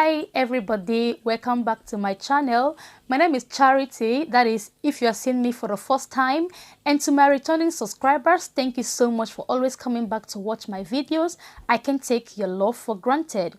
Hi everybody, welcome back to my channel. My name is Charity, that is if you are seeing me for the first time, and to my returning subscribers, thank you so much for always coming back to watch my videos. I can take your love for granted.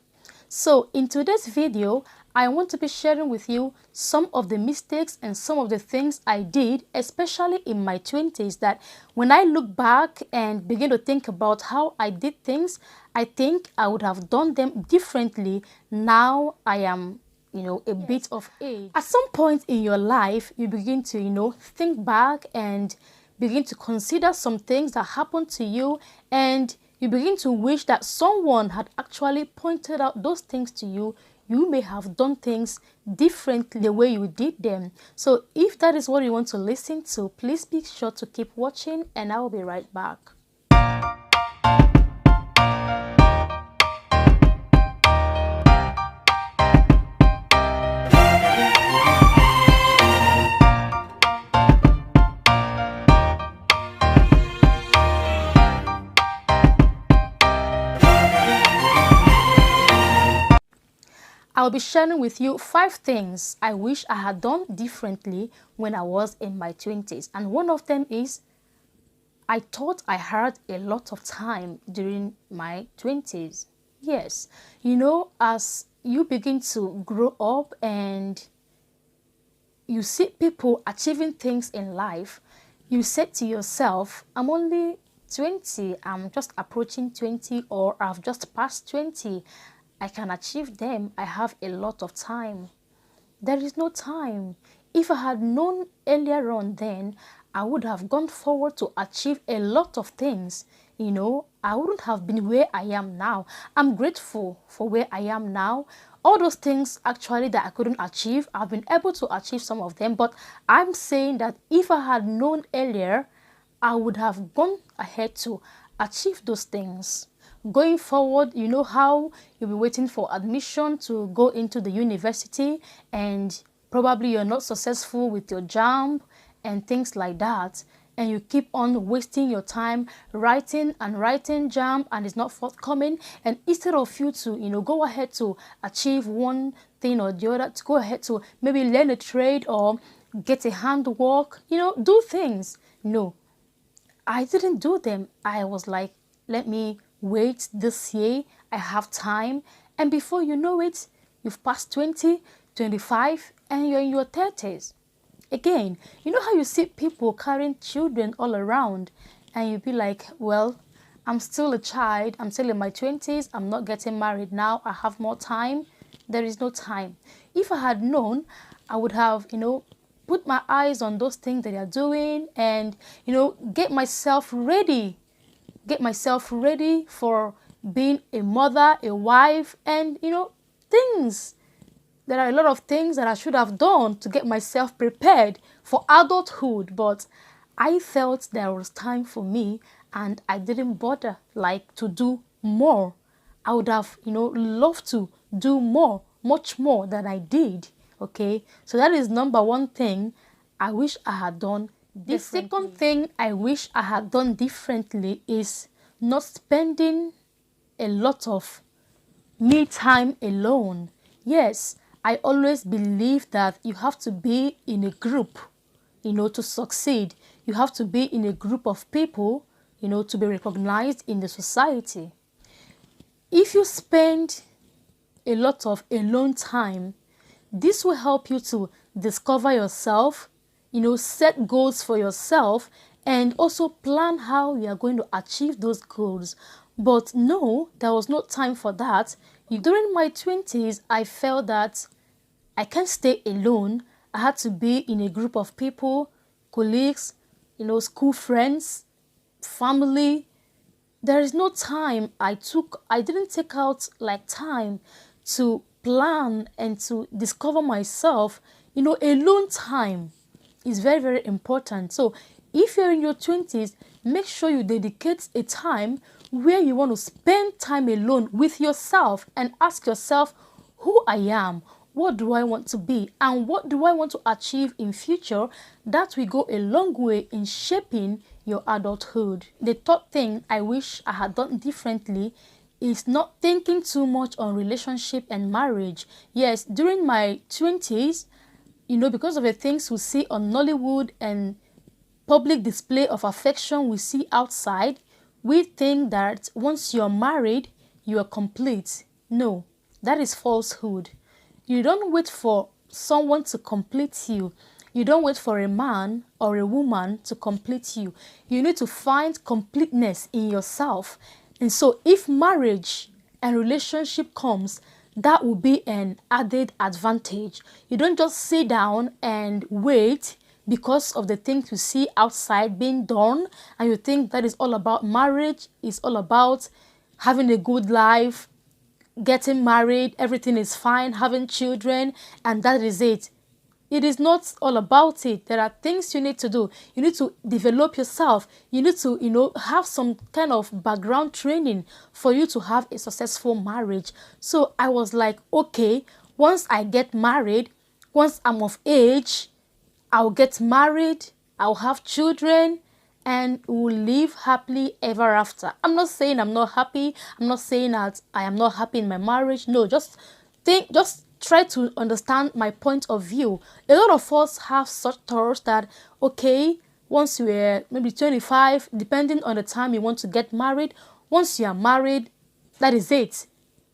So in today's video, I want to be sharing with you some of the mistakes and some of the things I did, especially in my 20s, that when I look back and begin to think about how I did things, I think I would have done them differently. Now I am, a bit of age. At some point in your life, you begin to, think back and begin to consider some things that happened to you, and you begin to wish that someone had actually pointed out those things to you. You may have done things differently the way you did them. So if that is what you want to listen to, please be sure to keep watching and I will be right back. I'll be sharing with you 5 things I wish I had done differently when I was in my 20s. And one of them is I thought I had a lot of time during my 20s. Yes, as you begin to grow up and you see people achieving things in life, you say to yourself, I'm only 20, I'm just approaching 20, or I've just passed 20. I can achieve them. I have a lot of time. There is no time. If I had known earlier on then, I would have gone forward to achieve a lot of things. I wouldn't have been where I am now. I'm grateful for where I am now. All those things actually that I couldn't achieve, I've been able to achieve some of them. But I'm saying that if I had known earlier, I would have gone ahead to achieve those things. Going forward, you know how you'll be waiting for admission to go into the university, and probably you're not successful with your JAMB and things like that, and you keep on wasting your time writing JAMB and it's not forthcoming. And instead of you to go ahead to achieve one thing or the other, to go ahead to maybe learn a trade or get a handwork, do things. No, I didn't do them. I was like, let me wait this year, I have time. And before you know it, you've passed 20, 25, and you're in your 30s. Again, you know how you see people carrying children all around, and you be like, well, I'm still a child, I'm still in my 20s, I'm not getting married now, I have more time. There is no time. If I had known, I would have, put my eyes on those things that they're doing and, get myself ready for being a mother, a wife, and things. There are a lot of things that I should have done to get myself prepared for adulthood, but I felt there was time for me and I didn't bother to do more. I would have loved to do more, much more than I did. Okay, so that is number one thing I wish I had done differently. The second thing I wish I had done differently is not spending a lot of me time alone. Yes, I always believe that you have to be in a group, to succeed. You have to be in a group of people, to be recognized in the society. If you spend a lot of alone time, this will help you to discover yourself, set goals for yourself, and also plan how you are going to achieve those goals. But no, there was no time for that. During my 20s, I felt that I can't stay alone. I had to be in a group of people, colleagues, school friends, family. There is no time I didn't take out time to plan and to discover myself. Alone time is very, very important. So if you're in your 20s, make sure you dedicate a time where you want to spend time alone with yourself and ask yourself who I am, what do I want to be, and what do I want to achieve in future. That will go a long way in shaping your adulthood. The third thing I wish I had done differently is not thinking too much on relationship and marriage. Yes, during my 20s, because of the things we see on Nollywood and public display of affection we see outside, we think that once you're married, you are complete. No, that is falsehood. You don't wait for someone to complete you. You don't wait for a man or a woman to complete you. You need to find completeness in yourself. And so if marriage and relationship comes, that will be an added advantage. You don't just sit down and wait because of the things you see outside being done, and you think that is all about marriage, it's all about having a good life, getting married, everything is fine, having children, and that is it. It is not all about it. There are things you need to do. You need to develop yourself. You need to, have some kind of background training for you to have a successful marriage. So I was like, okay, once I get married, once I'm of age, I'll get married, I'll have children, and we'll live happily ever after. I'm not saying I'm not happy. I'm not saying that I am not happy in my marriage. No, just try to understand my point of view. A lot of us have such thoughts that, okay, once you are maybe 25, depending on the time you want to get married, once you are married, that is it.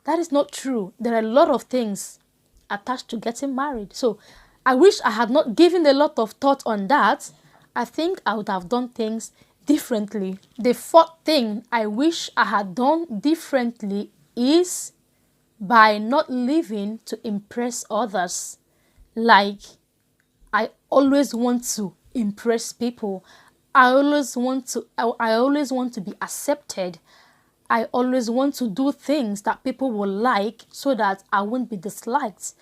That is not true. There are a lot of things attached to getting married. So I wish I had not given a lot of thought on that. I think I would have done things differently. The fourth thing I wish I had done differently is by not living to impress others. Like, I always want to impress people. I always want to be accepted. I always want to do things that people will like so that I won't be disliked.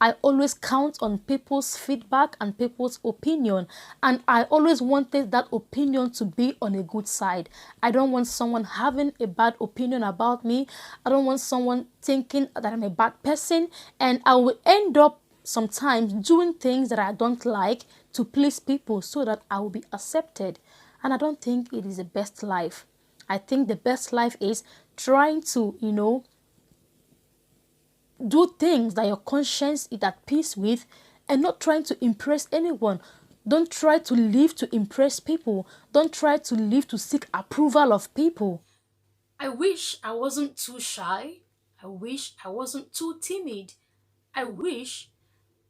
I always count on people's feedback and people's opinion, and I always wanted that opinion to be on a good side. I don't want someone having a bad opinion about me. I don't want someone thinking that I'm a bad person, and I will end up sometimes doing things that I don't like to please people so that I will be accepted. And I don't think it is the best life. I think the best life is trying to, do things that your conscience is at peace with, and not trying to impress anyone. Don't try to live to impress people. Don't try to live to seek approval of people. I wish I wasn't too shy. I wish I wasn't too timid. I wish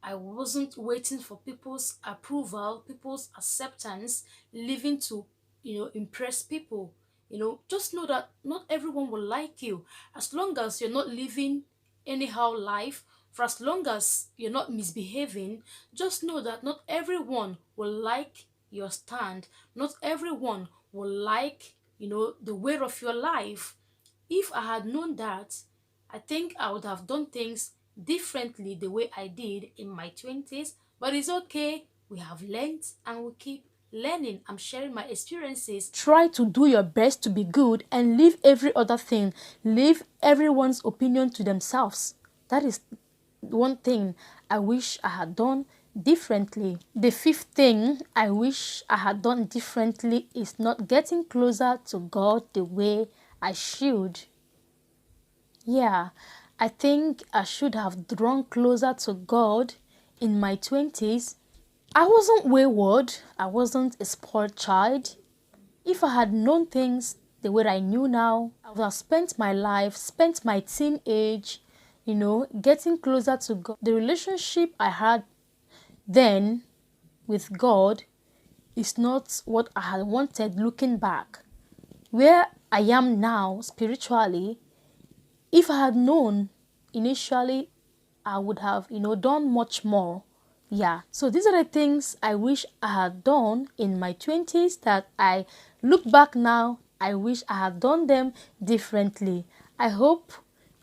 I wasn't waiting for people's approval, people's acceptance, living to, impress people. Just know that not everyone will like you. As long as you're not living anyhow life, for as long as you're not misbehaving, just know that not everyone will like your stand. Not everyone will like, the way of your life. If I had known that, I think I would have done things differently the way I did in my 20s. But it's okay. We have learned and we keep learning. I'm sharing my experiences. Try to do your best to be good and leave every other thing. Leave everyone's opinion to themselves. That is one thing I wish I had done differently. The fifth thing I wish I had done differently is not getting closer to God the way I should. Yeah, I think I should have drawn closer to God in my 20s. I wasn't wayward. I wasn't a spoiled child. If I had known things the way I knew now, I would have spent my life, spent my teenage, getting closer to God. The relationship I had then with God is not what I had wanted looking back. Where I am now spiritually, if I had known initially, I would have, done much more. Yeah, so these are the things I wish I had done in my 20s that I look back now, I wish I had done them differently. I hope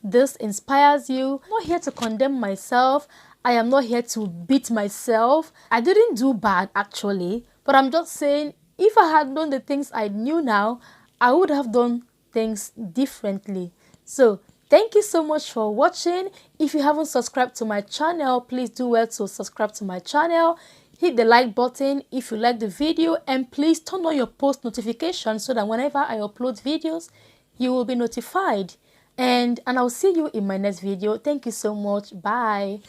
this inspires you. I'm not here to condemn myself. I am not here to beat myself. I didn't do bad actually, but I'm just saying if I had known the things I knew now, I would have done things differently. So thank you so much for watching. If you haven't subscribed to my channel, please do well to subscribe to my channel. Hit the like button if you like the video, and please turn on your post notifications so that whenever I upload videos, you will be notified. And I'll see you in my next video. Thank you so much. Bye.